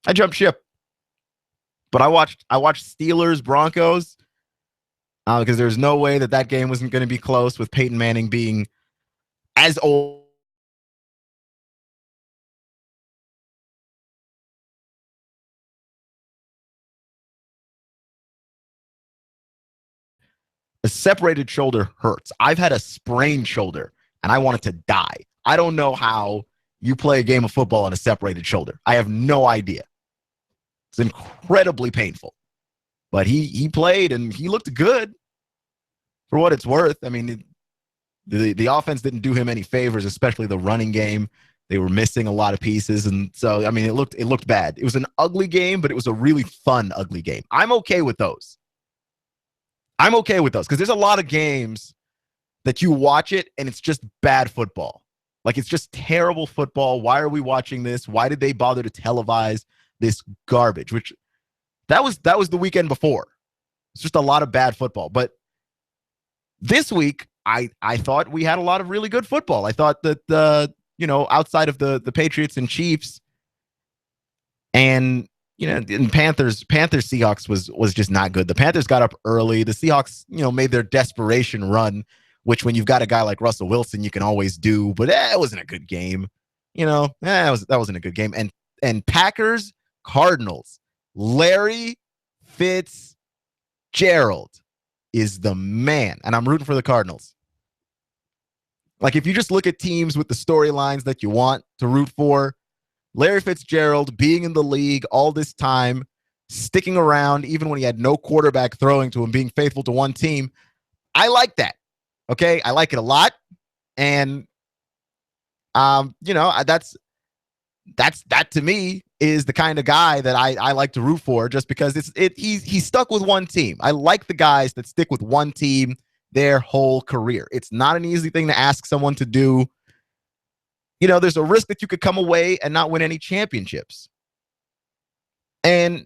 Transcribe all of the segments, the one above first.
I jumped ship. But I watched Steelers Broncos because there's no way that game wasn't going to be close with Peyton Manning being as old. A separated shoulder hurts. I've had a sprained shoulder and I wanted to die. I don't know how you play a game of football on a separated shoulder. I have no idea. It's incredibly painful. But he played and he looked good for what it's worth. I mean, the offense didn't do him any favors, especially the running game. They were missing a lot of pieces, and so I mean, it looked bad. It was an ugly game, but it was a really fun ugly game. I'm okay with those. I'm okay with those because there's a lot of games that you watch it and it's just bad football. Like it's just terrible football. Why are we watching this? Why did they bother to televise this garbage? Which that was the weekend before. It's just a lot of bad football. But this week, I thought we had a lot of really good football. I thought that outside of the Patriots and Chiefs and and Panthers Seahawks was just not good. The Panthers got up early. The Seahawks, made their desperation run, which when you've got a guy like Russell Wilson, you can always do, but it wasn't a good game. That wasn't a good game. And Packers Cardinals, Larry Fitzgerald is the man, and I'm rooting for the Cardinals. Like if you just look at teams with the storylines that you want to root for, Larry Fitzgerald being in the league all this time, sticking around even when he had no quarterback throwing to him, being faithful to one team, I like that. Okay, I like it a lot, and that to me is the kind of guy that I like to root for, just because he's stuck with one team. I like the guys that stick with one team their whole career. It's not an easy thing to ask someone to do. There's a risk that you could come away and not win any championships. And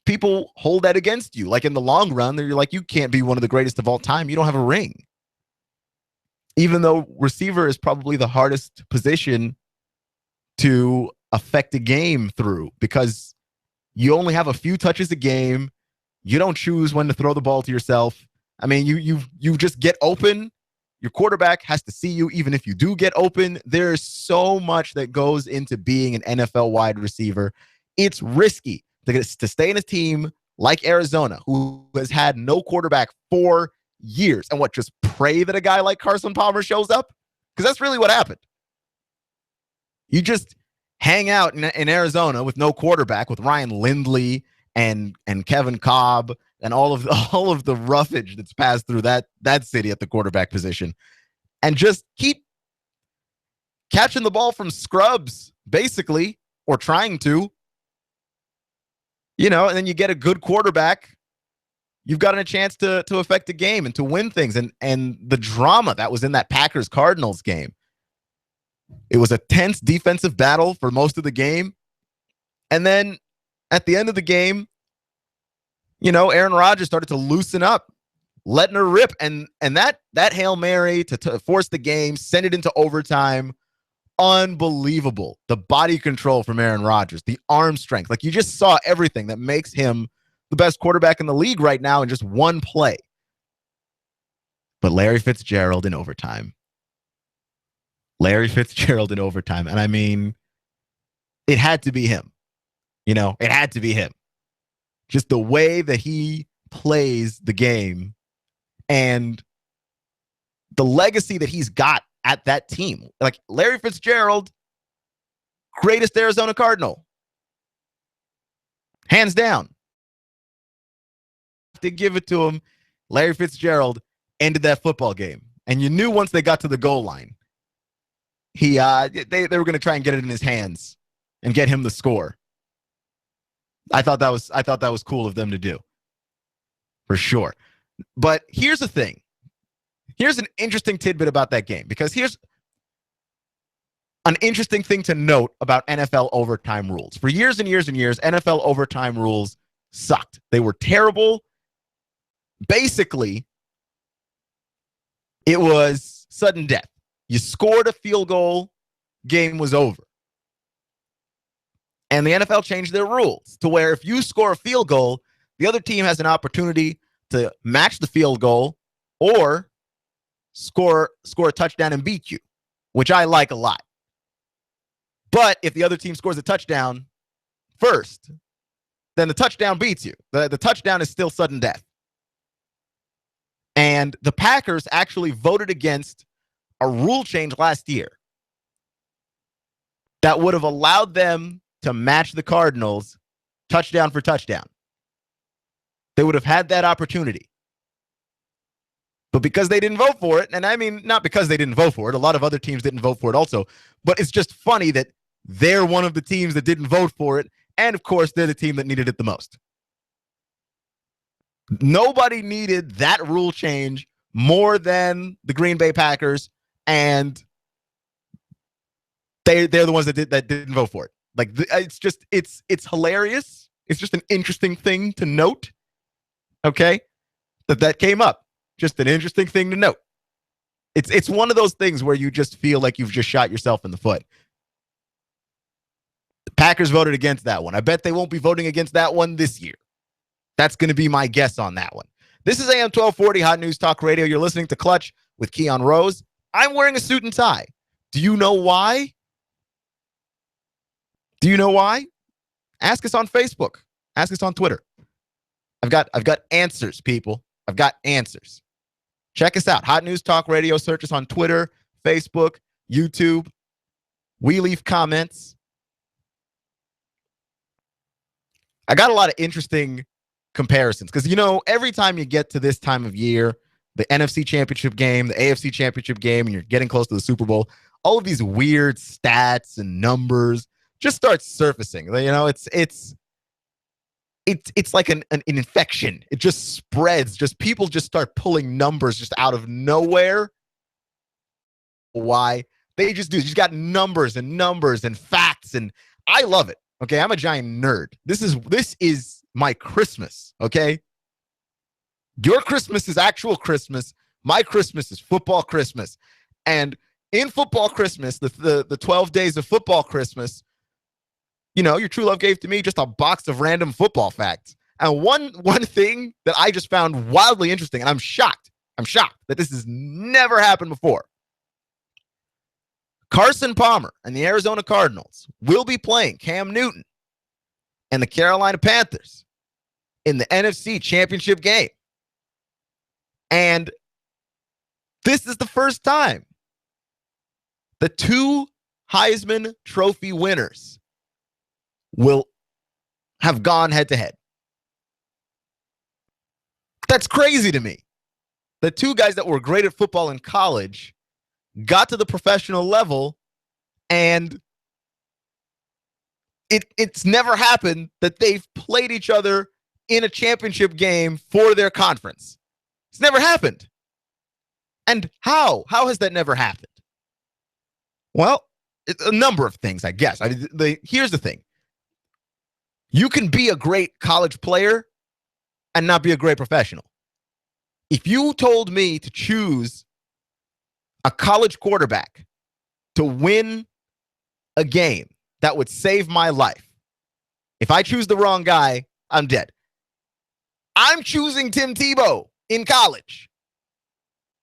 people hold that against you. Like in the long run, you're like, you can't be one of the greatest of all time. You don't have a ring. Even though receiver is probably the hardest position to affect a game through, because you only have a few touches a game. You don't choose when to throw the ball to yourself. I mean, you just get open. Your quarterback has to see you, even if you do get open. There's so much that goes into being an NFL wide receiver. It's risky to stay in a team like Arizona, who has had no quarterback for years, and just pray that a guy like Carson Palmer shows up? Because that's really what happened. You just hang out in Arizona with no quarterback, with Ryan Lindley and Kevin Cobb and all of the roughage that's passed through that city at the quarterback position, and just keep catching the ball from scrubs, basically, or trying to. And then you get a good quarterback. You've gotten a chance to affect a game and to win things. And the drama that was in that Packers-Cardinals game. It was a tense defensive battle for most of the game. And then at the end of the game, Aaron Rodgers started to loosen up, letting her rip. And that Hail Mary to force the game, send it into overtime, unbelievable. The body control from Aaron Rodgers, the arm strength. Like, you just saw everything that makes him the best quarterback in the league right now in just one play. But Larry Fitzgerald in overtime. And I mean, it had to be him. It had to be him. Just the way that he plays the game and the legacy that he's got at that team. Like, Larry Fitzgerald, greatest Arizona Cardinal. Hands down. To give it to him, Larry Fitzgerald ended that football game. And you knew once they got to the goal line, they were going to try and get it in his hands and get him the score. I thought that was cool of them to do, for sure. But here's the thing. Here's an interesting tidbit about that game, because here's an interesting thing to note about NFL overtime rules. For years and years and years, NFL overtime rules sucked. They were terrible. Basically, it was sudden death. You scored a field goal, game was over. And the NFL changed their rules to where if you score a field goal, the other team has an opportunity to match the field goal or score a touchdown and beat you, which I like a lot. But if the other team scores a touchdown first, then the touchdown beats you. The touchdown is still sudden death. And the Packers actually voted against a rule change last year that would have allowed them to match the Cardinals touchdown for touchdown. They would have had that opportunity. But because they didn't vote for it, and I mean, not because they didn't vote for it, a lot of other teams didn't vote for it also, but it's just funny that they're one of the teams that didn't vote for it, and of course, they're the team that needed it the most. Nobody needed that rule change more than the Green Bay Packers, and they're the ones that didn't vote for it. Like, it's hilarious. It's just an interesting thing to note. Okay, that came up. Just an interesting thing to note. It's one of those things where you just feel like you've just shot yourself in the foot. The Packers voted against that one. I bet they won't be voting against that one this year. That's going to be my guess on that one. This is AM 1240 Hot News Talk Radio. You're listening to Clutch with Keon Rose. I'm wearing a suit and tie. Do you know why? Do you know why? Ask us on Facebook. Ask us on Twitter. I've got answers, people. I've got answers. Check us out. Hot News Talk Radio. Search us on Twitter, Facebook, YouTube. We leave comments. I got a lot of interesting comparisons because, you know, every time you get to this time of year, the NFC Championship game, the AFC Championship game, and you're getting close to the Super Bowl, all of these weird stats and numbers just start surfacing. You know, it's like an infection. It just spreads. Just people just start pulling numbers just out of nowhere. Why? They just do. You just got numbers and facts, and I love it. Okay, I'm a giant nerd. This is my Christmas. Okay, your Christmas is actual Christmas. My Christmas is football Christmas, and in football Christmas, the 12 days of football Christmas, you know, your true love gave to me just a box of random football facts. And one thing that I just found wildly interesting, and I'm shocked that this has never happened before. Carson Palmer and the Arizona Cardinals will be playing Cam Newton and the Carolina Panthers in the NFC Championship game. And this is the first time the two Heisman Trophy winners will have gone head-to-head. That's crazy to me. The two guys that were great at football in college got to the professional level, and it's never happened that they've played each other in a championship game for their conference. It's never happened. And how? How has that never happened? Well, it's a number of things, I guess. Here's the thing. You can be a great college player and not be a great professional. If you told me to choose a college quarterback to win a game that would save my life, if I choose the wrong guy, I'm dead. I'm choosing Tim Tebow in college.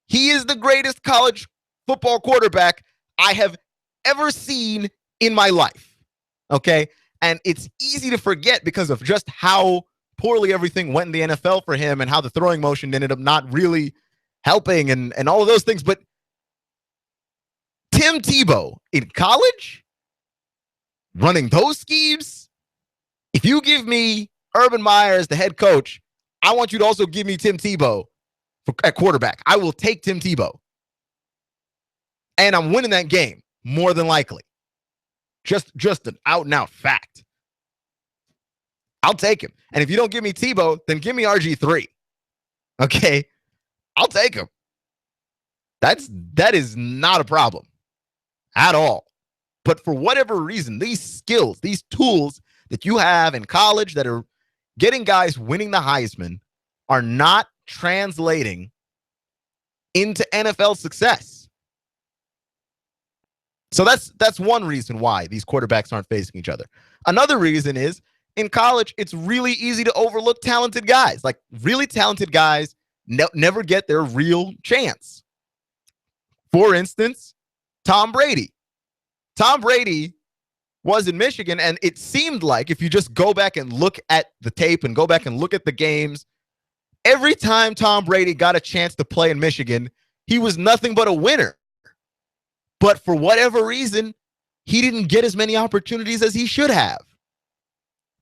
He is the greatest college football quarterback I have ever seen in my life. Okay? And it's easy to forget because of just how poorly everything went in the NFL for him and how the throwing motion ended up not really helping and all of those things. But Tim Tebow in college, running those schemes, if you give me Urban Meyer as the head coach, I want you to also give me Tim Tebow at quarterback. I will take Tim Tebow. And I'm winning that game, more than likely. Just an out-and-out fact. I'll take him. And if you don't give me Tebow, then give me RG3. Okay? I'll take him. That is not a problem at all. But for whatever reason, these skills, these tools that you have in college that are getting guys winning the Heisman are not translating into NFL success. So that's one reason why these quarterbacks aren't facing each other. Another reason is in college, it's really easy to overlook talented guys. Like really talented guys never get their real chance. For instance, Tom Brady. Tom Brady was in Michigan, and it seemed like if you just go back and look at the tape and go back and look at the games, every time Tom Brady got a chance to play in Michigan, he was nothing but a winner. But for whatever reason, he didn't get as many opportunities as he should have.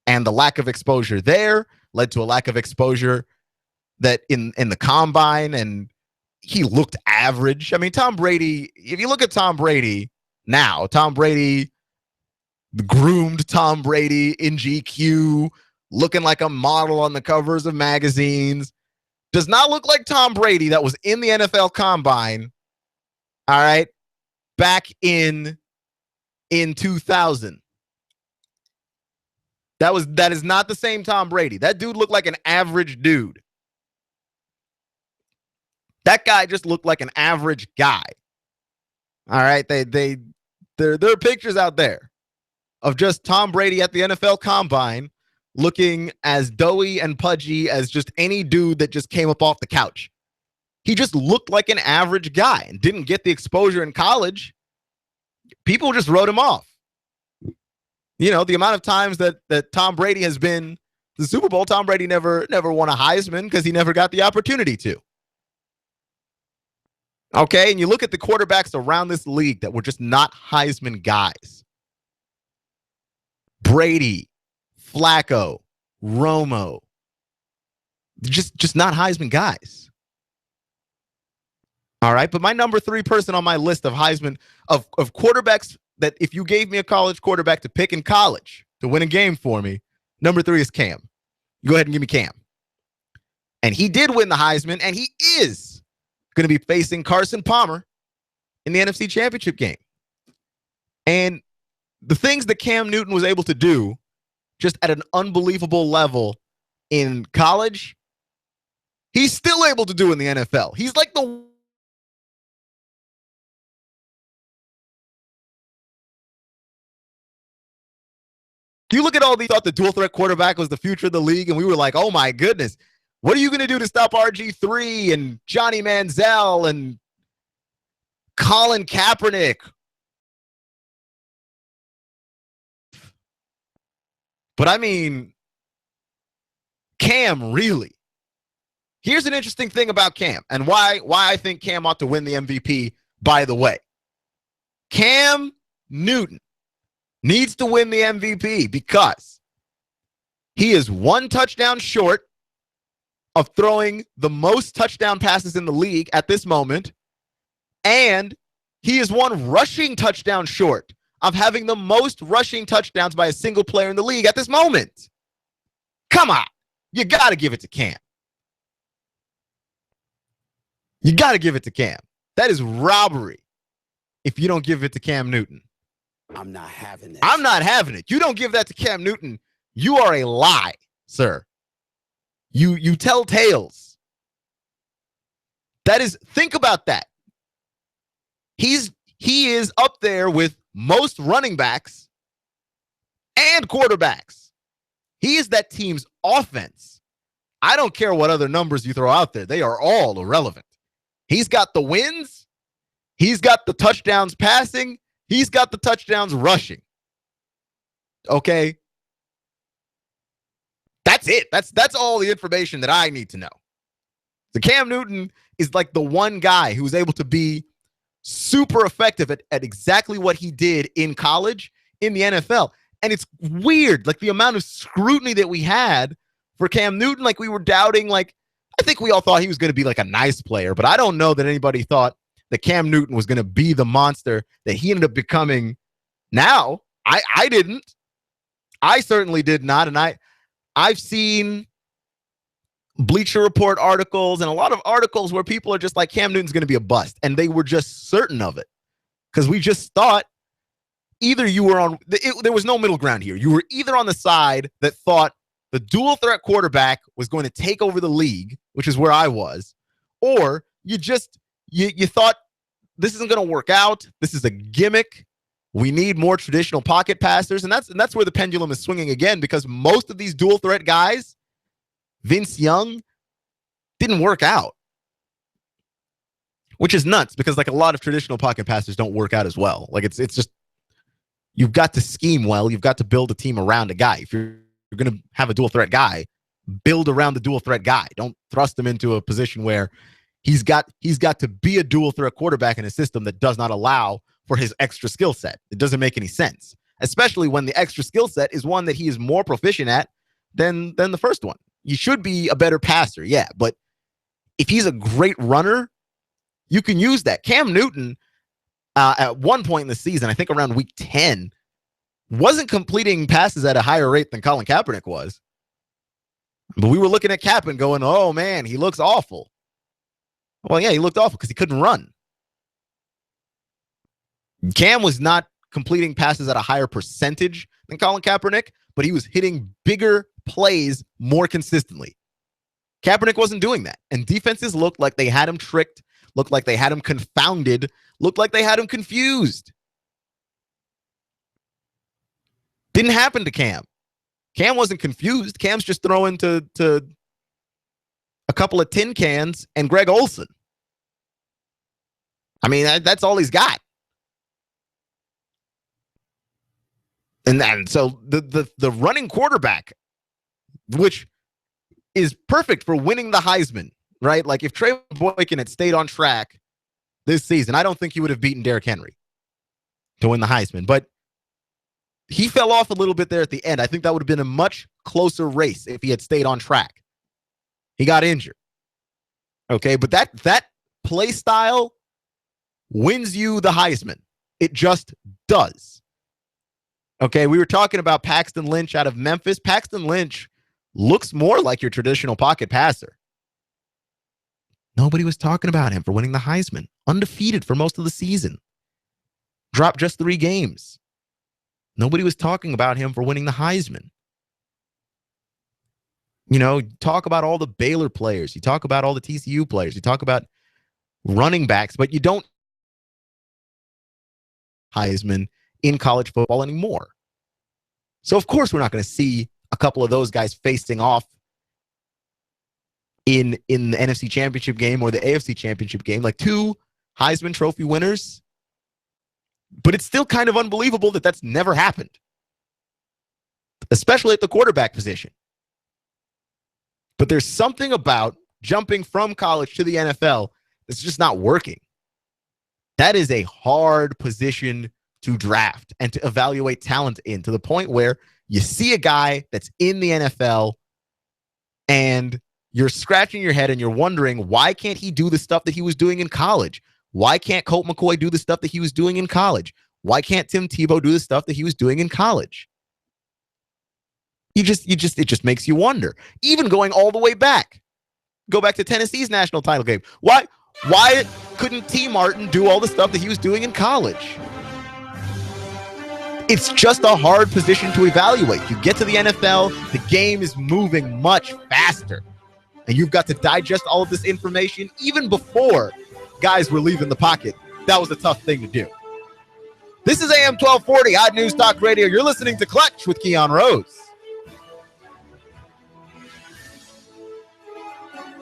And the lack of exposure there led to a lack of exposure that in the combine, and he looked average. I mean, Tom Brady, if you look at Tom Brady now, Tom Brady, groomed Tom Brady in GQ, looking like a model on the covers of magazines, does not look like Tom Brady that was in the NFL combine, all right, back in 2000. That is not the same Tom Brady. That dude looked like an average dude. That guy just looked like an average guy. All right, there are pictures out there of just Tom Brady at the NFL Combine looking as doughy and pudgy as just any dude that just came up off the couch. He just looked like an average guy and didn't get the exposure in college. People just wrote him off. You know, the amount of times that Tom Brady has been to the Super Bowl, Tom Brady never won a Heisman because he never got the opportunity to. Okay, and you look at the quarterbacks around this league that were just not Heisman guys. Brady, Flacco, Romo, just not Heisman guys. All right, but my number 3 person on my list of Heisman, of quarterbacks that if you gave me a college quarterback to pick in college to win a game for me, number 3 is Cam. Go ahead and give me Cam. And he did win the Heisman, and he is going to be facing Carson Palmer in the NFC Championship game. And the things that Cam Newton was able to do just at an unbelievable level in college, he's still able to do in the NFL. He's like the you look at all these, thought the dual threat quarterback was the future of the league, and we were like, oh my goodness, what are you going to do to stop RG3 and Johnny Manziel and Colin Kaepernick? But I mean, Cam, really. Here's an interesting thing about Cam and why I think Cam ought to win the MVP, by the way. Cam Newton needs to win the MVP because he is 1 touchdown short of throwing the most touchdown passes in the league at this moment, and he is 1 rushing touchdown short of having the most rushing touchdowns by a single player in the league at this moment. Come on. You got to give it to Cam. You got to give it to Cam. That is robbery if you don't give it to Cam Newton. I'm not having it. I'm not having it. You don't give that to Cam Newton, you are a lie, sir. You tell tales. That is, think about that. He is up there with most running backs and quarterbacks. He is that team's offense. I don't care what other numbers you throw out there. They are all irrelevant. He's got the wins. He's got the touchdowns passing. He's got the touchdowns rushing. Okay? That's it. That's all the information that I need to know. So Cam Newton is like the one guy who's able to be super effective at exactly what he did in college, in the NFL. And it's weird, like the amount of scrutiny that we had for Cam Newton, like we were doubting, like I think we all thought he was going to be like a nice player, but I don't know that anybody thought that Cam Newton was going to be the monster that he ended up becoming now. I didn't. I certainly did not. And I've seen Bleacher Report articles and a lot of articles where people are just like, Cam Newton's going to be a bust. And they were just certain of it because we just thought either you were on, there was no middle ground here. You were either on the side that thought the dual threat quarterback was going to take over the league, which is where I was, or you thought this isn't going to work out. This is a gimmick. We need more traditional pocket passers, and that's where the pendulum is swinging again, because most of these dual threat guys, Vince Young, didn't work out. Which is nuts, because like a lot of traditional pocket passers don't work out as well. Like it's just, you've got to scheme well. You've got to build a team around a guy. If you're going to have a dual threat guy, build around the dual threat guy. Don't thrust him into a position where he's got to be a dual threat quarterback in a system that does not allow for his extra skill set. It doesn't make any sense, especially when the extra skill set is one that he is more proficient at than the first one. You should be a better passer, yeah, but if he's a great runner, you can use that. Cam Newton, at one point in the season, I think around week 10, wasn't completing passes at a higher rate than Colin Kaepernick was. But we were looking at Cap and going, oh, man, he looks awful. Well, yeah, he looked awful because he couldn't run. Cam was not completing passes at a higher percentage than Colin Kaepernick, but he was hitting bigger plays more consistently. Kaepernick wasn't doing that. And defenses looked like they had him tricked, looked like they had him confounded, looked like they had him confused. Didn't happen to Cam. Cam wasn't confused. Cam's just throwing to a couple of tin cans and Greg Olsen. I mean, that's all he's got. And so the running quarterback, which is perfect for winning the Heisman, right? Like if Trey Boykin had stayed on track this season, I don't think he would have beaten Derrick Henry to win the Heisman. But he fell off a little bit there at the end. I think that would have been a much closer race if he had stayed on track. He got injured. Okay, but that play style wins you the Heisman. It just does. Okay, we were talking about Paxton Lynch out of Memphis. Paxton Lynch looks more like your traditional pocket passer. Nobody was talking about him for winning the Heisman. Undefeated for most of the season. Dropped just 3 games. Nobody was talking about him for winning the Heisman. You know, talk about all the Baylor players. You talk about all the TCU players. You talk about running backs, but you don't Heisman in college football anymore. So, of course, we're not going to see a couple of those guys facing off in the NFC Championship game or the AFC Championship game, like 2 Heisman Trophy winners. But it's still kind of unbelievable that that's never happened, especially at the quarterback position. But there's something about jumping from college to the NFL that's just not working. That is a hard position to draft and to evaluate talent in, to the point where you see a guy that's in the NFL and you're scratching your head and you're wondering, why can't he do the stuff that he was doing in college? Why can't Colt McCoy do the stuff that he was doing in college? Why can't Tim Tebow do the stuff that he was doing in college? It just makes you wonder. Even going all the way back. Go back to Tennessee's national title game. Why couldn't T. Martin do all the stuff that he was doing in college? It's just a hard position to evaluate. You get to the NFL, the game is moving much faster. And you've got to digest all of this information even before guys were leaving the pocket. That was a tough thing to do. This is AM 1240, Odd News Talk Radio. You're listening to Clutch with Keon Rose.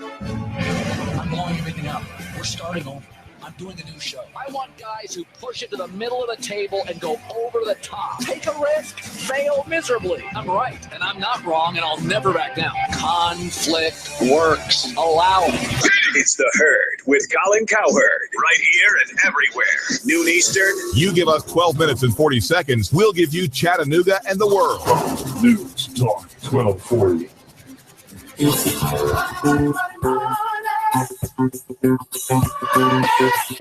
I'm blowing everything up. We're starting over. I'm doing a new show. I want guys who push it to the middle of the table and go over the top. Take a risk, fail miserably. I'm right, and I'm not wrong, and I'll never back down. Conflict works. Allow it. It's The Herd with Colin Cowherd. Right here and everywhere. Noon Eastern. You give us 12 minutes and 40 seconds, we'll give you Chattanooga and the world. News Talk 1240.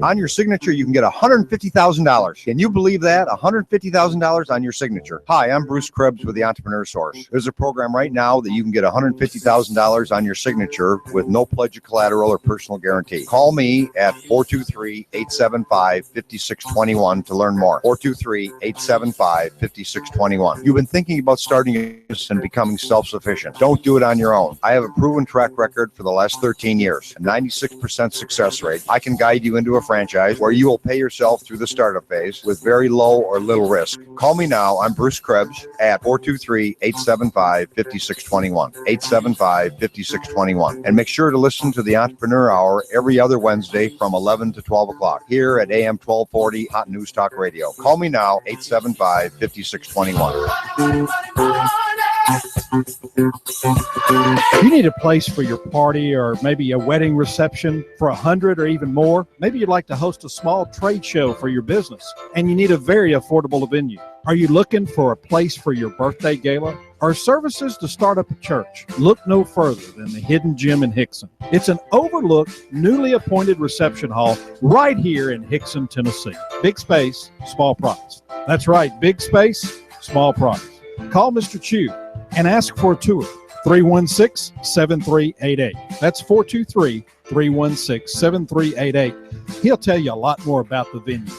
On your signature, you can get $150,000. Can you believe that? $150,000 on your signature. Hi, I'm Bruce Krebs with the Entrepreneur Source. There's a program right now that you can get $150,000 on your signature with no pledge of collateral or personal guarantee. Call me at 423-875-5621 to learn more. 423-875-5621. You've been thinking about starting a business and becoming self-sufficient. Don't do it on your own. I have a proven track record for the last 13 years. a 96% success rate. I can guide you into a franchise where you will pay yourself through the startup phase with very low or little risk. Call me now. I'm Bruce Krebs at 423-875-5621. 875-5621. And make sure to listen to the Entrepreneur Hour every other Wednesday from 11 to 12 o'clock here at AM 1240 Hot News Talk Radio. Call me now, 875-5621. You need a place for your party or maybe a wedding reception for 100 or even more. Maybe you'd like to host a small trade show for your business and you need a very affordable venue. Are you looking for a place for your birthday gala or services to start up a church? Look no further than the Hidden Gem in Hickson. It's an overlooked, newly appointed reception hall right here in Hickson, Tennessee. Big space, small price. That's right, big space, small price. Call Mr. Chu and ask for a tour. 316-7388. That's 423-316-7388. He'll tell you a lot more about the venue.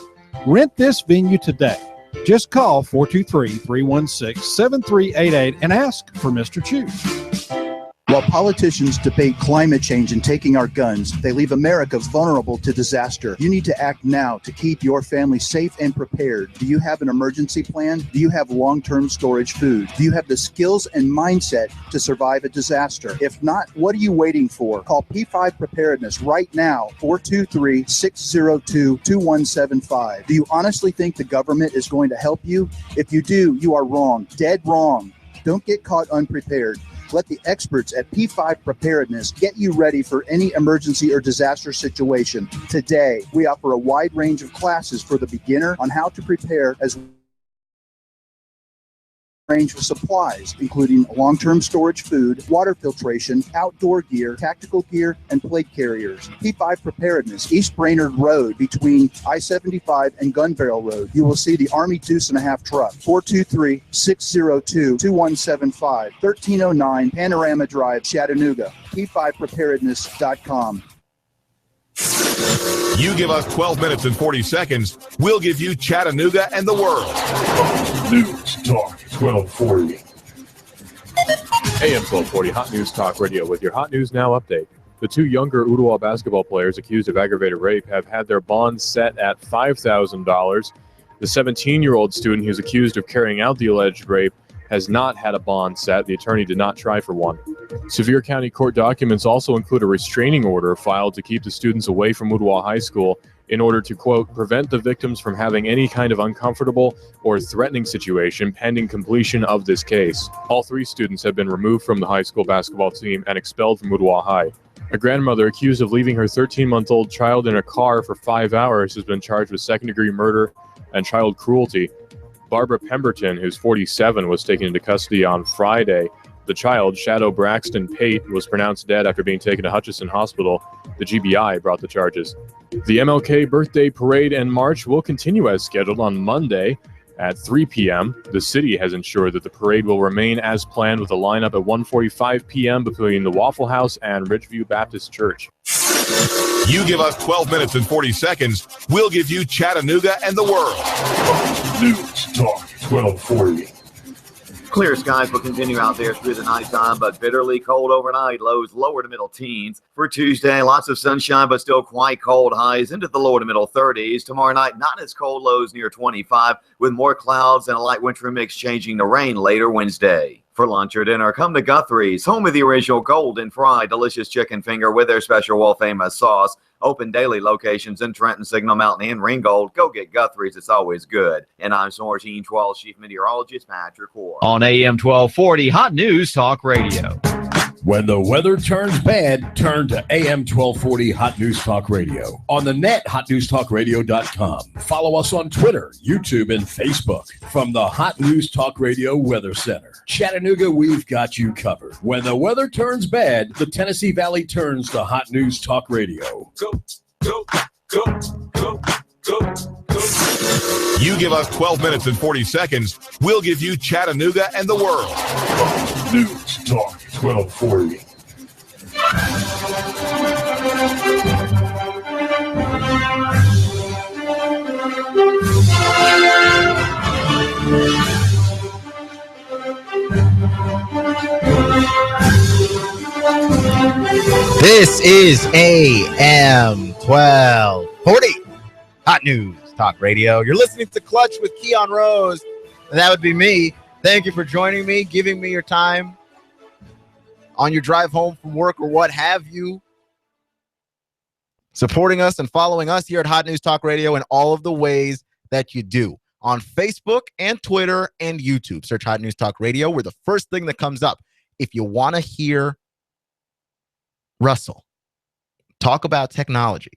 Rent this venue today. Just call 423-316-7388 and ask for Mr. Chu. While politicians debate climate change and taking our guns, they leave America vulnerable to disaster. You need to act now to keep your family safe and prepared. Do you have an emergency plan? Do you have long-term storage food? Do you have the skills and mindset to survive a disaster? If not, what are you waiting for? Call P5 Preparedness right now, 423-602-2175. Do you honestly think the government is going to help you? If you do, you are wrong, dead wrong. Don't get caught unprepared. Let the experts at P5 Preparedness get you ready for any emergency or disaster situation. Today, we offer a wide range of classes for the beginner on how to prepare, as range of supplies, including long-term storage food, water filtration, outdoor gear, tactical gear, and plate carriers. P5 Preparedness, East Brainerd Road between I-75 and Gun Barrel Road. You will see the Army Deuce and a Half truck. 423-602-2175, 1309 Panorama Drive, Chattanooga. P5Preparedness.com. You give us 12 minutes and 40 seconds, we'll give you Chattanooga and the world. News Talk 1240. AM 1240 Hot News Talk Radio with your Hot News Now update. The two younger Ottawa basketball players accused of aggravated rape have had their bonds set at $5,000. The 17-year-old student who's accused of carrying out the alleged rape has not had a bond set. The attorney did not try for one. Sevier County court documents also include a restraining order filed to keep the students away from Ottawa High School in order to, quote, prevent the victims from having any kind of uncomfortable or threatening situation pending completion of this case. All three students have been removed from the high school basketball team and expelled from Ottawa High. A grandmother accused of leaving her 13-month-old child in a car for 5 hours has been charged with second-degree murder and child cruelty. Barbara Pemberton, who's 47, was taken into custody on Friday. The child, Shadow Braxton Pate, was pronounced dead after being taken to Hutchinson Hospital. The GBI brought the charges. The MLK birthday parade and march will continue as scheduled on Monday at 3 p.m. The city has ensured that the parade will remain as planned with a lineup at 1:45 p.m. between the Waffle House and Ridgeview Baptist Church. You give us 12 minutes and 40 seconds, we'll give you Chattanooga and the world. News Talk 1240. Clear skies will continue out there through the nighttime, but bitterly cold overnight. Lows lower to middle teens. For Tuesday, lots of sunshine, but still quite cold. Highs into the lower to middle 30s. Tomorrow night, not as cold. Lows near 25, with more clouds and a light wintry mix changing to rain later Wednesday. For lunch or dinner, come to Guthrie's, home of the original golden fried delicious chicken finger with their special world-famous sauce. Open daily locations in Trenton, Signal Mountain, and Ringgold. Go get Guthrie's. It's always good. And I'm Sortine 12 Chief Meteorologist Patrick Hoare. On AM 1240, Hot News Talk Radio. When the weather turns bad, turn to AM 1240 Hot News Talk Radio. On the net, hotnewstalkradio.com. Follow us on Twitter, YouTube, and Facebook. From the Hot News Talk Radio Weather Center. Chattanooga, we've got you covered. When the weather turns bad, the Tennessee Valley turns to Hot News Talk Radio. Go, go, go, go, go, go. You give us 12 minutes and 40 seconds, we'll give you Chattanooga and the world. News Talk 1240. This is AM 1240 Hot News Talk Radio. You're listening to Clutch with Keon Rose, and that would be me. Thank you for joining me, giving me your time on your drive home from work or what have you. Supporting us and following us here at Hot News Talk Radio in all of the ways that you do. On Facebook and Twitter and YouTube. Search Hot News Talk Radio. We're the first thing that comes up. If you want to hear Russell talk about technology,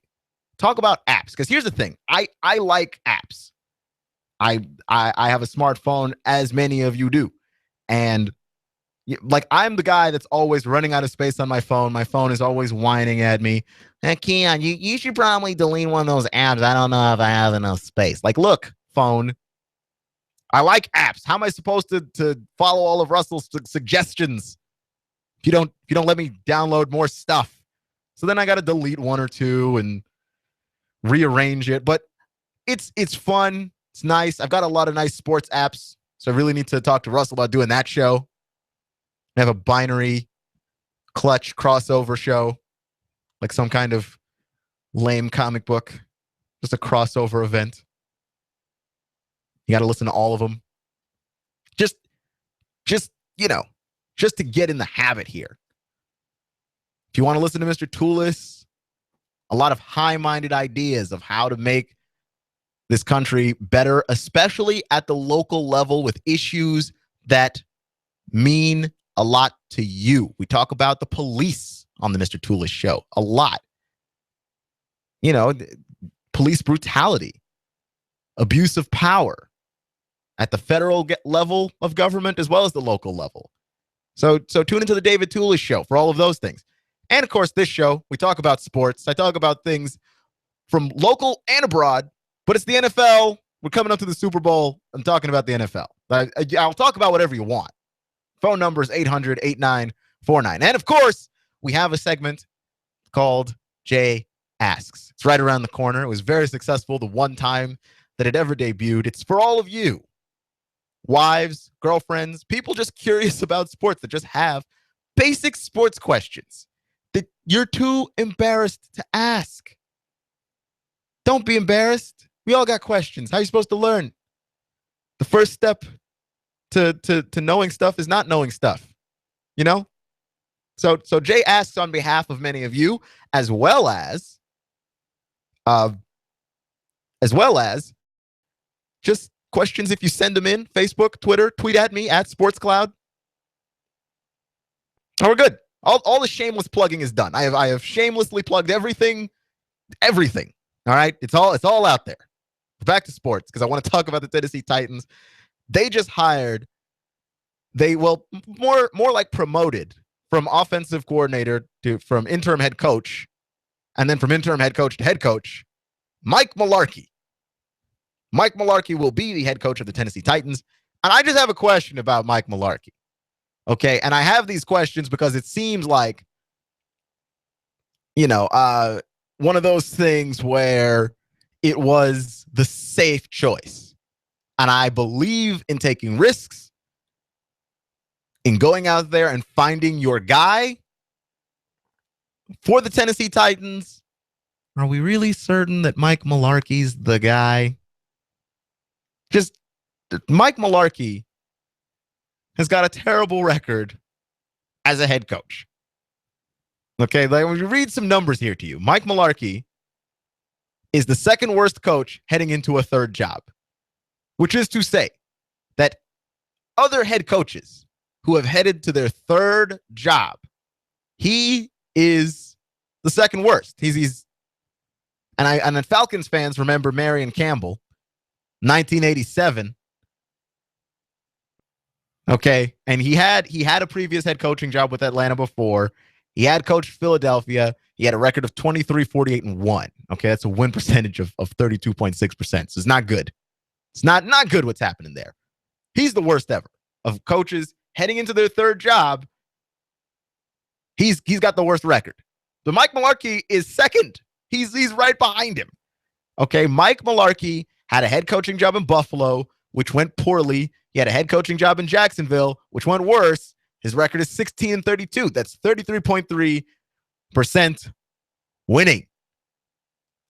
talk about apps, because here's the thing. I like apps. I have a smartphone, as many of you do. And like, I'm the guy that's always running out of space on my phone. My phone is always whining at me. Hey, Keon, you should probably delete one of those apps. I don't know if I have enough space. Like, look, phone, I like apps. How am I supposed to follow all of Russell's suggestions if you don't let me download more stuff? So then I got to delete one or two and rearrange it. But it's fun. It's nice. I've got a lot of nice sports apps, so I really need to talk to Russell about doing that show. I have a binary clutch crossover show, like some kind of lame comic book, just a crossover event. You got to listen to all of them. Just to get in the habit here. If you want to listen to Mr. Tulis, a lot of high-minded ideas of how to make this country better, especially at the local level with issues that mean a lot to you. We talk about the police on the Mr. Tulis show a lot. Police brutality, abuse of power at the federal level of government as well as the local level. So tune into the David Tulis show for all of those things. And of course, this show, we talk about sports. I talk about things from local and abroad, but it's the NFL. We're coming up to the Super Bowl. I'm talking about the NFL. I'll talk about whatever you want. Phone number is 800-8949. And of course, we have a segment called Jay Asks. It's right around the corner. It was very successful the one time that it ever debuted. It's for all of you. Wives, girlfriends, people just curious about sports that just have basic sports questions that you're too embarrassed to ask. Don't be embarrassed. We all got questions. How are you supposed to learn? The first step to knowing stuff is not knowing stuff. So Jay asks on behalf of many of you, as well as just questions if you send them in, Facebook, Twitter, tweet at me at SportsCloud. Oh, we're good. All the shameless plugging is done. I have shamelessly plugged everything. All right, it's all out there. Back to sports, because I want to talk about the Tennessee Titans. They just hired. More like promoted from offensive coordinator from interim head coach, and then from interim head coach to head coach, Mike Mularkey. Mike Mularkey will be the head coach of the Tennessee Titans. And I just have a question about Mike Mularkey. Okay. And I have these questions because it seems like, one of those things where it was the safe choice. And I believe in taking risks, in going out there and finding your guy for the Tennessee Titans. Are we really certain that Mike Mularkey's the guy? Just Mike Mularkey has got a terrible record as a head coach. Okay, let me read some numbers here to you. Mike Mularkey is the second worst coach heading into a third job, which is to say that other head coaches who have headed to their third job, he is the second worst. And then Falcons fans remember Marion Campbell, 1987. Okay, and he had a previous head coaching job with Atlanta before. He had coached Philadelphia. He had a record of 23-48-1. Okay, that's a win percentage of 32.6%. So it's not good. It's not good what's happening there. He's the worst ever of coaches heading into their third job. He's got the worst record. But Mike Mularkey is second. He's right behind him. Okay, Mike Mularkey had a head coaching job in Buffalo, which went poorly. He had a head coaching job in Jacksonville, which went worse. His record is 16-32. That's 33.3 winning.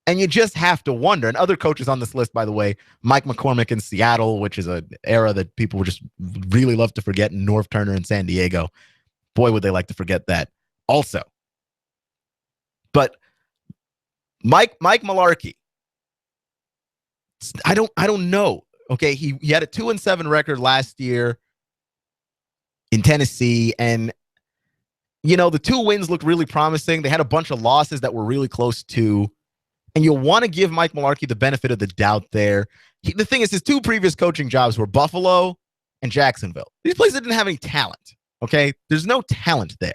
And you just have to wonder. And other coaches on this list, by the way, Mike McCormick in Seattle, which is an era that people would just really love to forget, and Norv Turner in San Diego. Boy, would they like to forget that also. But Mike Mularkey, I don't know. Okay, he had a 2-7 record last year in Tennessee, and the 2 wins looked really promising. They had a bunch of losses that were really close to. And you'll want to give Mike Mularkey the benefit of the doubt there. The thing is, his 2 previous coaching jobs were Buffalo and Jacksonville. These places didn't have any talent, okay? There's no talent there.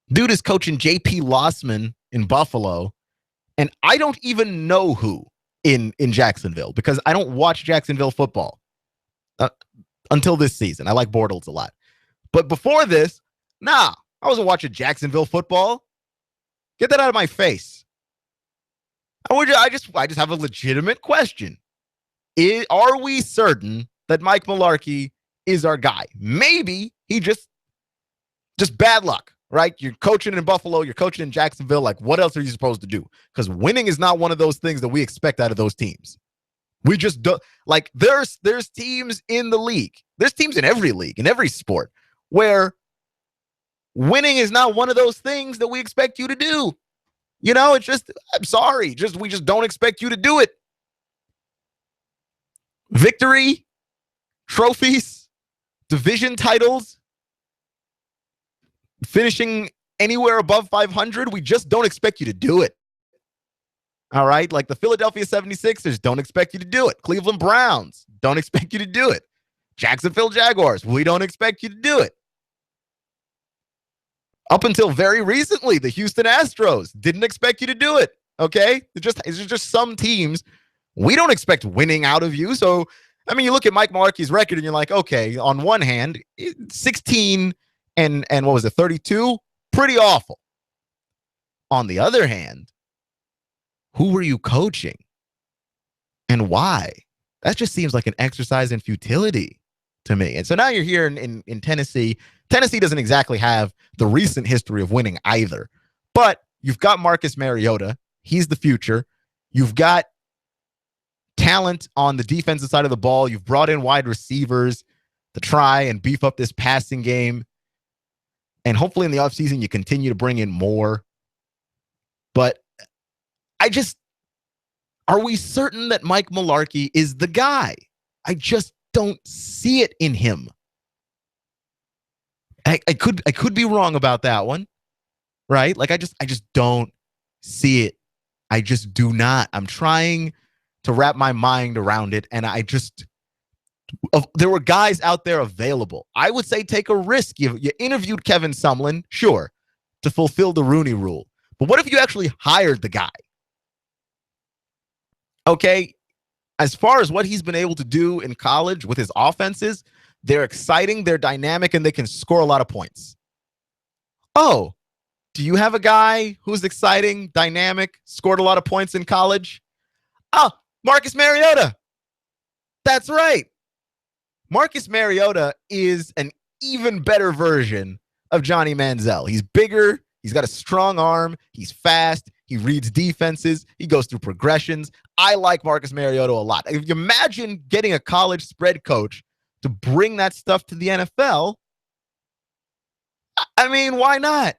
Dude is coaching J.P. Lossman in Buffalo, and I don't even know who in Jacksonville because I don't watch Jacksonville football until this season. I like Bortles a lot. But before this, I wasn't watching Jacksonville football. Get that out of my face. I just have a legitimate question. Are we certain that Mike Mularkey is our guy? Maybe he just bad luck, right? You're coaching in Buffalo, you're coaching in Jacksonville. Like, what else are you supposed to do? Because winning is not one of those things that we expect out of those teams. We just don't. Like, there's teams in the league. There's teams in every league, in every sport, where winning is not one of those things that we expect you to do. It's just, I'm sorry. We just don't expect you to do it. Victory, trophies, division titles, finishing anywhere above 500, we just don't expect you to do it. All right? Like the Philadelphia 76ers don't expect you to do it. Cleveland Browns don't expect you to do it. Jacksonville Jaguars, we don't expect you to do it. Up until very recently, the Houston Astros didn't expect you to do it, okay? It's just some teams, we don't expect winning out of you. So, you look at Mike Mularkey's record and you're like, okay, on one hand, 16 and what was it, 32? Pretty awful. On the other hand, who were you coaching? And why? That just seems like an exercise in futility to me. And so now you're here in Tennessee. Tennessee doesn't exactly have the recent history of winning either. But you've got Marcus Mariota. He's the future. You've got talent on the defensive side of the ball. You've brought in wide receivers to try and beef up this passing game. And hopefully in the offseason, you continue to bring in more. But are we certain that Mike Mularkey is the guy? I just don't see it in him. I could be wrong about that one, right? Like I just don't see it. I just do not. I'm trying to wrap my mind around it, and there were guys out there available. I would say take a risk. You interviewed Kevin Sumlin, sure, to fulfill the Rooney Rule, but what if you actually hired the guy? Okay, as far as what he's been able to do in college with his offenses, they're exciting, they're dynamic, and they can score a lot of points. Oh, do you have a guy who's exciting, dynamic, scored a lot of points in college? Oh, Marcus Mariota. That's right. Marcus Mariota is an even better version of Johnny Manziel. He's bigger. He's got a strong arm. He's fast. He reads defenses. He goes through progressions. I like Marcus Mariota a lot. If you imagine getting a college spread coach to bring that stuff to the NFL, why not?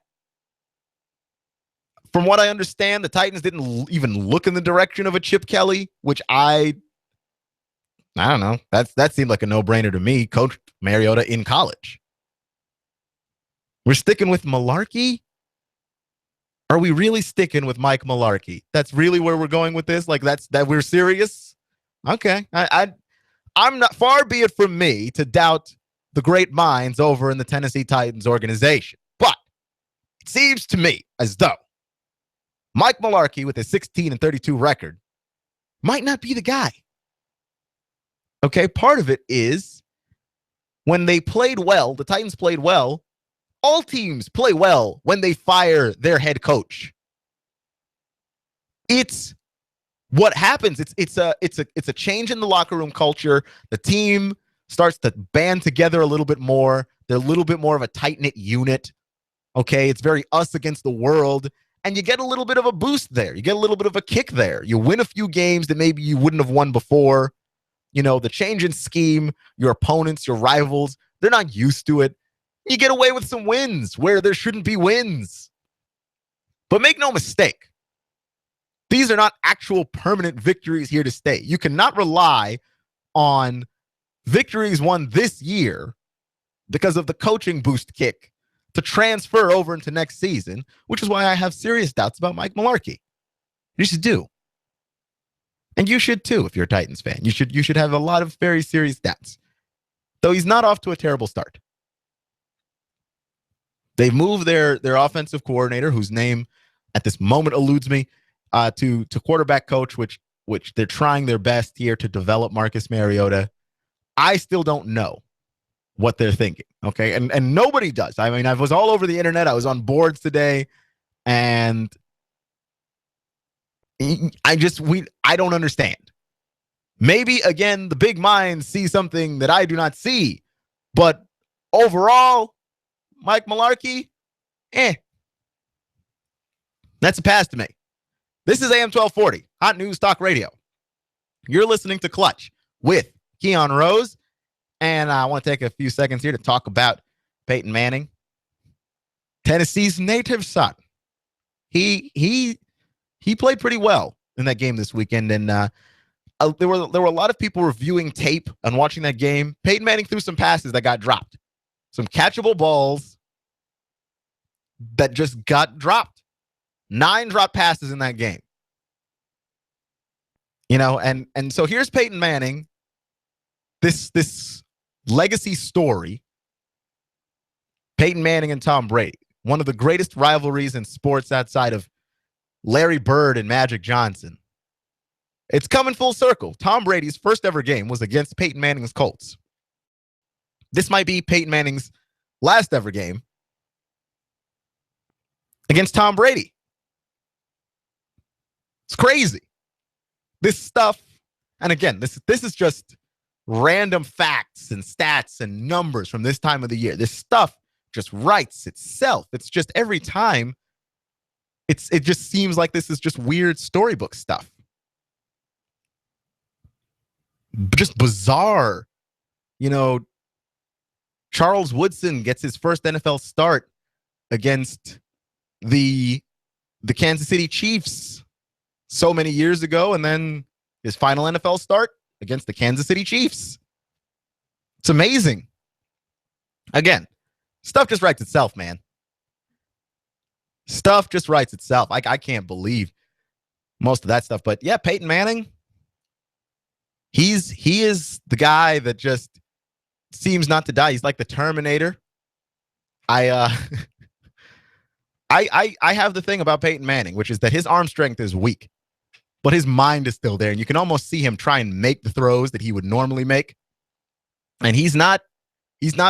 From what I understand, the Titans didn't even look in the direction of a Chip Kelly, which I don't know. That seemed like a no-brainer to me. Coach Mariota in college. We're sticking with Mularkey? Are we really sticking with Mike Mularkey? That's really where we're going with this? Like that we're serious? Okay. I'm not, far be it from me to doubt the great minds over in the Tennessee Titans organization. But it seems to me as though Mike Mularkey with a 16-32 record might not be the guy. Okay, part of it is when they played well, the Titans played well. All teams play well when they fire their head coach. It's what happens. It's a change in the locker room culture. The team starts to band together a little bit more. They're a little bit more of a tight-knit unit. Okay, it's very us against the world, and you get a little bit of a boost there. You get a little bit of a kick there. You win a few games that maybe you wouldn't have won before. You know, the change in scheme, your opponents, your rivals, they're not used to it. You get away with some wins where there shouldn't be wins. But make no mistake, these are not actual permanent victories here to stay. You cannot rely on victories won this year because of the coaching boost kick to transfer over into next season, which is why I have serious doubts about Mike Mularkey. You should do. And you should too if you're a Titans fan. You should have a lot of very serious doubts. Though he's not off to a terrible start. They've moved their offensive coordinator, whose name at this moment eludes me, to quarterback coach, which they're trying their best here to develop Marcus Mariota. I still don't know what they're thinking, okay? And nobody does. I mean, I was all over the internet. I was on boards today, and I don't understand. Maybe, again, the big minds see something that I do not see. But overall, Mike Mularkey, that's a pass to me. This is AM 1240, Hot News Talk Radio. You're listening to Clutch with Keon Rose. And I want to take a few seconds here to talk about Peyton Manning, Tennessee's native son. He played pretty well in that game this weekend, and there were a lot of people reviewing tape and watching that game. Peyton Manning threw some passes that got dropped, some catchable balls that just got dropped. 9 drop passes in that game. You know, and so here's Peyton Manning, this legacy story. Peyton Manning and Tom Brady, one of the greatest rivalries in sports outside of Larry Bird and Magic Johnson. It's coming full circle. Tom Brady's first ever game was against Peyton Manning's Colts. This might be Peyton Manning's last ever game against Tom Brady. It's crazy. This stuff, and again, this is just random facts and stats and numbers from this time of the year. This stuff just writes itself. It's just every time, it just seems like this is just weird storybook stuff. Just bizarre. You know, Charles Woodson gets his first NFL start against the Kansas City Chiefs so many years ago, and then his final NFL start against the Kansas City Chiefs. It's amazing. Again, stuff just writes itself, man. Stuff just writes itself. I can't believe most of that stuff. But yeah, Peyton Manning, he is the guy that just seems not to die. He's like the Terminator. I have the thing about Peyton Manning, which is that his arm strength is weak, but his mind is still there. And you can almost see him try and make the throws that he would normally make. And he's not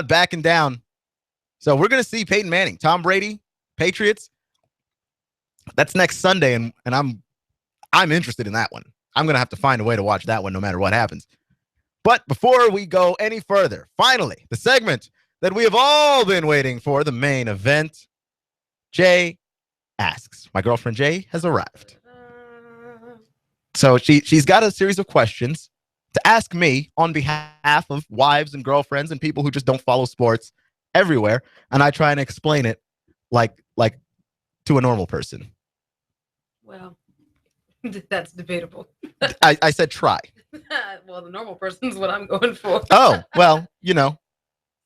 backing down. So we're going to see Peyton Manning, Tom Brady, Patriots. That's next Sunday. And I'm interested in that one. I'm going to have to find a way to watch that one no matter what happens. But before we go any further, finally, the segment that we have all been waiting for, the main event. Jay asks. My girlfriend Jay has arrived. So she's got a series of questions to ask me on behalf of wives and girlfriends and people who just don't follow sports everywhere, and I try and explain it like to a normal person. Well, that's debatable. I said try. Well, the normal person's what I'm going for. Oh, well, you know.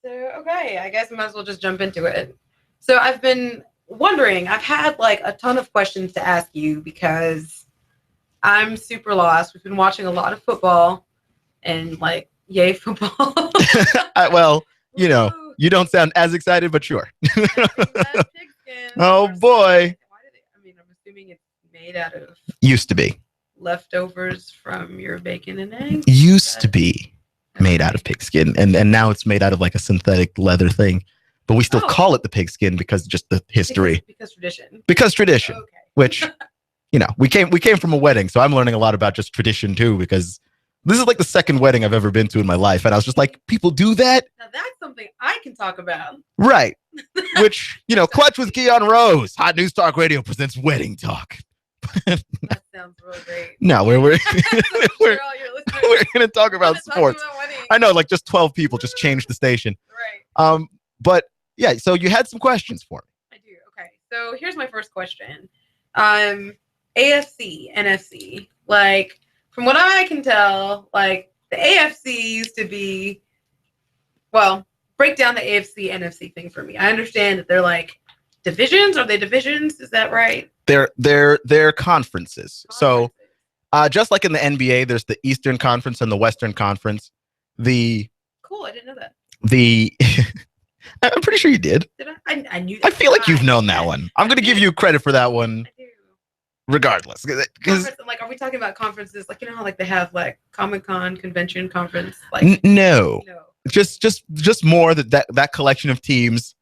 So, okay, I guess I might as well just jump into it. So I've been wondering, I've had like a ton of questions to ask you because I'm super lost. We've been watching a lot of football and like, yay football. Well, you know, you don't sound as excited, but sure. Oh boy. I'm assuming it's made out of used to be leftovers from your bacon and eggs. Used to be made out of pigskin, and now it's made out of like a synthetic leather thing. But we still call it the pigskin because just the history. Because tradition. Because tradition. Okay. Which, you know, we came from a wedding, so I'm learning a lot about just tradition too, because This is like the second wedding I've ever been to in my life. And I was just like, people do that? Now that's something I can talk about. Right. Which, Clutch with Keon Rose. Hot News Talk Radio presents Wedding Talk. That sounds really great. No, we're going to talk about sports. I know, like just 12 people just changed the station. Right. But yeah, so you had some questions for me. I do. Okay. So here's my first question. AFC, NFC. Like, from what I can tell, like the AFC used to be, well, break down the AFC, NFC thing for me. I understand that they're like divisions. Are they divisions? Is that right? They're conferences. So just like in the NBA, there's the Eastern Conference and the Western Conference. Cool, I didn't know that. I'm pretty sure you did. Did I? I knew that. I feel like you've known that one. I'm going to give you credit for that one. I do. Regardless. Like, are we talking about conferences? Like, how like they have like Comic-Con, convention, conference? Like No. Just more that collection of teams.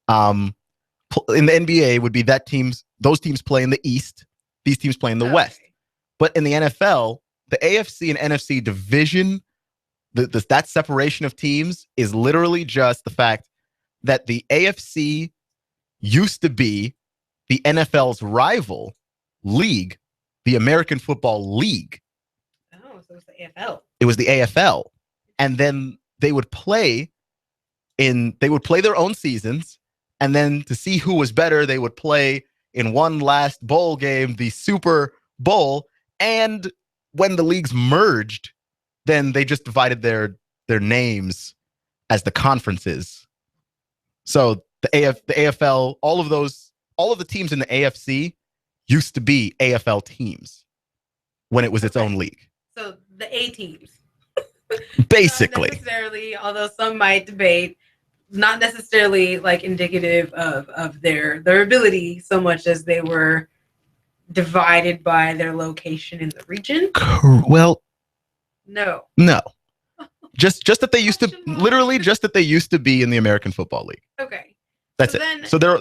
In the NBA would be those teams play in the East, these teams play in the West. But in the NFL, the AFC and NFC division, that separation of teams is literally just the fact that the AFC used to be the NFL's rival league, the American Football League. Oh, so it's the AFL. It was the AFL. And then they would play their own seasons. And then to see who was better, they would play in one last bowl game, the Super Bowl. And when the leagues merged, then they just divided their names as the conferences. So the AFL, all of the teams in the AFC used to be AFL teams when it was its own league. So the A teams. Basically. Not necessarily, although some might debate, not necessarily like indicative of their ability so much as they were divided by their location in the region. Well, no. Just that they used to literally just that they used to be in the American Football League. Okay. That's it. So they're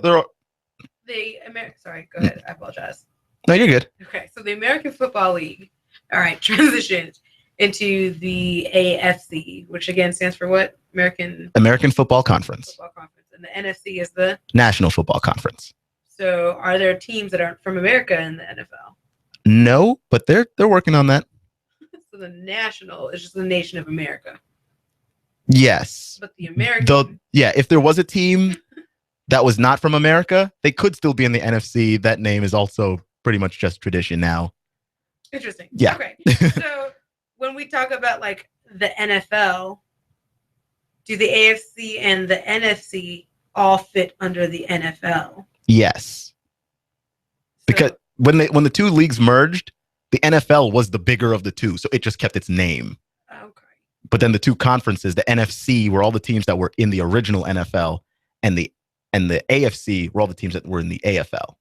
sorry, go ahead. I apologize. No, you're good. Okay, so the American Football League, all right, transitioned into the AFC, which again stands for what? American Football Conference. And the NFC is the National Football Conference. So are there teams that aren't from America in the NFL? No, but they're working on that. So the national is just the nation of America. Yes. But the American... if there was a team that was not from America, they could still be in the NFC. That name is also pretty much just tradition now. Interesting. Yeah. Okay. So when we talk about like the NFL, do the AFC and the NFC all fit under the NFL? Yes. Because when the two leagues merged, the NFL was the bigger of the two, so it just kept its name. Okay. But then the two conferences, the NFC were all the teams that were in the original NFL, and the AFC were all the teams that were in the AFL.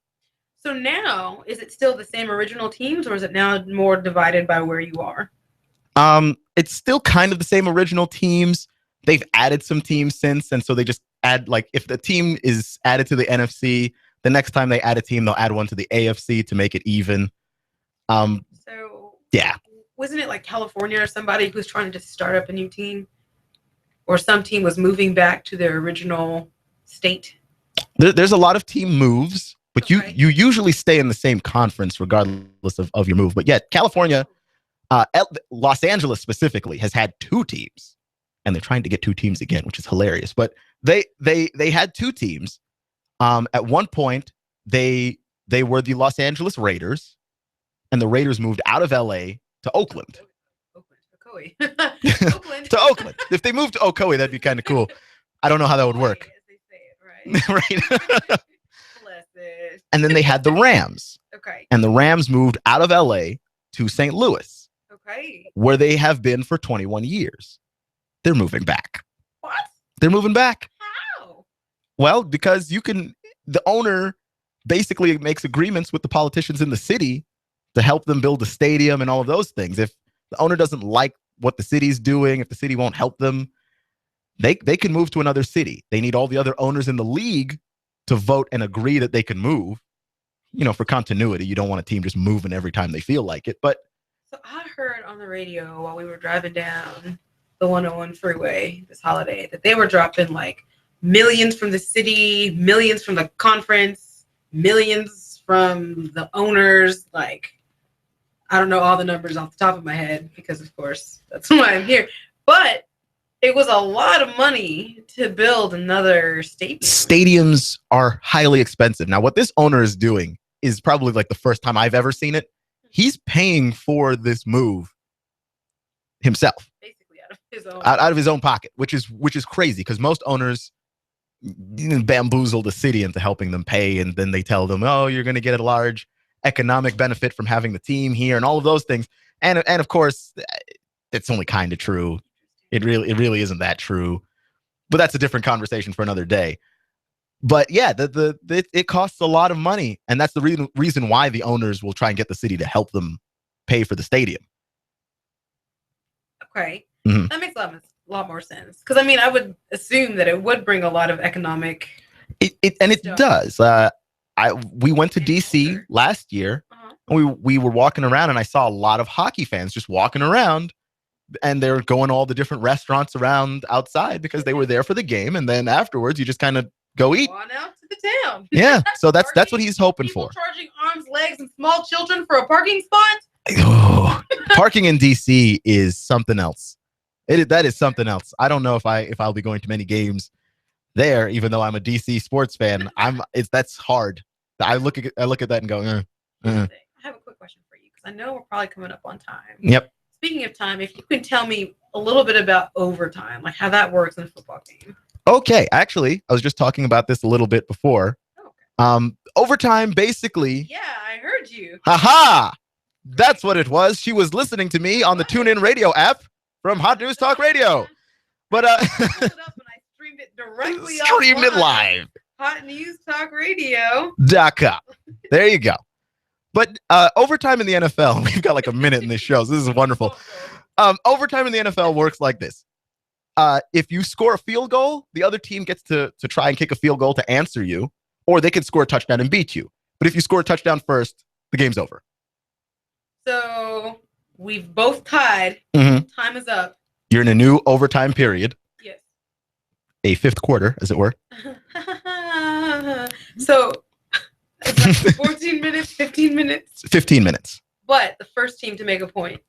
So now, is it still the same original teams, or is it now more divided by where you are? It's still kind of the same original teams. They've added some teams since, and so they just add, like, if the team is added to the NFC, the next time they add a team, they'll add one to the AFC to make it even. So yeah. Wasn't it like California or somebody who was trying to start up a new team? Or some team was moving back to their original state? There's a lot of team moves, but you usually stay in the same conference regardless of your move. But yet, California, Los Angeles specifically, has had two teams. And they're trying to get two teams again, which is hilarious. But they had two teams. At one point, they were the Los Angeles Raiders, and the Raiders moved out of LA to Oakland. Oakland. To Oakland. If they moved to Ocoee, that'd be kind of cool. I don't know how that would work. Right. And then they had the Rams. Okay. And the Rams moved out of LA to St. Louis. Okay. Where they have been for 21 years. They're moving back. What? They're moving back. How? Well, because the owner basically makes agreements with the politicians in the city to help them build a stadium and all of those things. If the owner doesn't like what the city's doing, if the city won't help them, they can move to another city. They need all the other owners in the league to vote and agree that they can move. For continuity, you don't want a team just moving every time they feel like it. But So I heard on the radio while we were driving down the 101 freeway this holiday that they were dropping like millions from the city, millions from the conference, millions from the owners. Like, I don't know all the numbers off the top of my head because, of course, that's why I'm here. But it was a lot of money to build another stadium. Stadiums are highly expensive. Now, what this owner is doing is probably like the first time I've ever seen it. He's paying for this move himself, basically out of his own out of his own pocket, which is crazy because most owners bamboozle the city into helping them pay, and then they tell them, "Oh, you're going to get a large economic benefit from having the team here," and all of those things. And of course, it's only kind of true. It really isn't that true, but that's a different conversation for another day. But yeah, it costs a lot of money, and that's the reason why the owners will try and get the city to help them pay for the stadium. Okay, Mm-hmm. That makes a lot more sense. Because I mean, I would assume that it would bring a lot of economic. It does. We went to DC last year, and we were walking around, and I saw a lot of hockey fans just walking around, and they're going to all the different restaurants around outside because they were there for the game, and then afterwards, you just kind of go eat. Go on out to the town. Yeah, so that's what he's hoping for. Charging arms, legs, and small children for a parking spot. Oh, parking in DC is something else. That is something else. I don't know if I'll be going to many games there, even though I'm a DC sports fan. That's hard. I look at that and go. I have a quick question for you because I know we're probably coming up on time. Yep. Speaking of time, if you can tell me a little bit about overtime, like how that works in a football game. Okay, actually, I was just talking about this a little bit before. Okay. Overtime, basically. Yeah, I heard you. Haha! That's what it was. She was listening to me on the TuneIn Radio app from Hot News Talk Radio. But I pulled it up and I streamed it directly. Streamed it live. Hot News Talk Radio. .com. There you go. But overtime in the NFL, we've got like a minute in this show, so this is wonderful. Overtime in the NFL works like this. If you score a field goal, the other team gets to try and kick a field goal to answer you, or they can score a touchdown and beat you. But if you score a touchdown first, the game's over. So we've both tied. Mm-hmm. Time is up. You're in a new overtime period. Yes. A fifth quarter, as it were. So it's like 14 minutes, 15 minutes? 15 minutes. But the first team to make a point,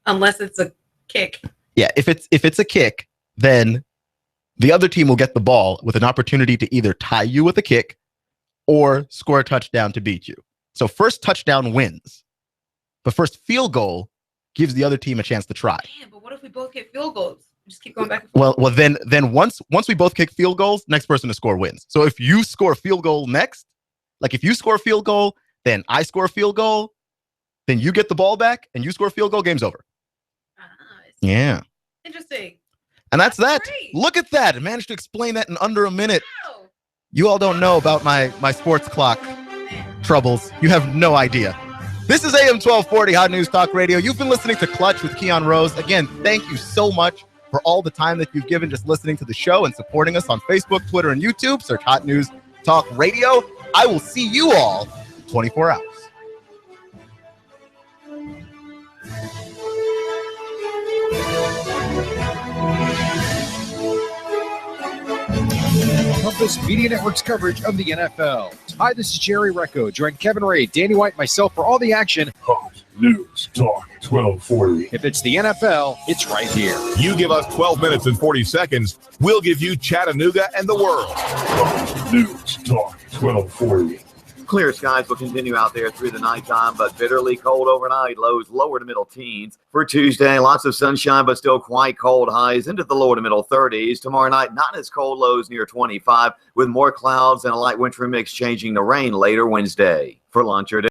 unless it's a kick. Yeah, if it's a kick, then the other team will get the ball with an opportunity to either tie you with a kick or score a touchdown to beat you. So first touchdown wins. But first field goal gives the other team a chance to try. Damn, but what if we both get field goals? We just keep going back and forth. Well, then once we both kick field goals, next person to score wins. So if you score a field goal next, like if you score a field goal, then I score a field goal, then you get the ball back and you score a field goal, game's over. Yeah. Interesting. And that's that. Great. Look at that. I managed to explain that in under a minute. Wow. You all don't know about my sports clock troubles. You have no idea. This is AM 1240 Hot News Talk Radio. You've been listening to Clutch with Keon Rose. Again, thank you so much for all the time that you've given just listening to the show and supporting us on Facebook, Twitter, and YouTube. Search Hot News Talk Radio. I will see you all in 24 hours. Compass Media Network's coverage of the NFL. Hi, this is Jerry Recco. Join Kevin Ray, Danny White, myself for all the action. Hot News Talk 1240. If it's the NFL, it's right here. You give us 12 minutes and 40 seconds, we'll give you Chattanooga and the world. Hot News Talk 1240. Clear skies will continue out there through the nighttime, but bitterly cold overnight. Lows lower to middle teens. For Tuesday, lots of sunshine, but still quite cold. Highs into the lower to middle 30s. Tomorrow night, not as cold. Lows near 25, with more clouds and a light wintry mix changing to rain later Wednesday. For lunch or dinner.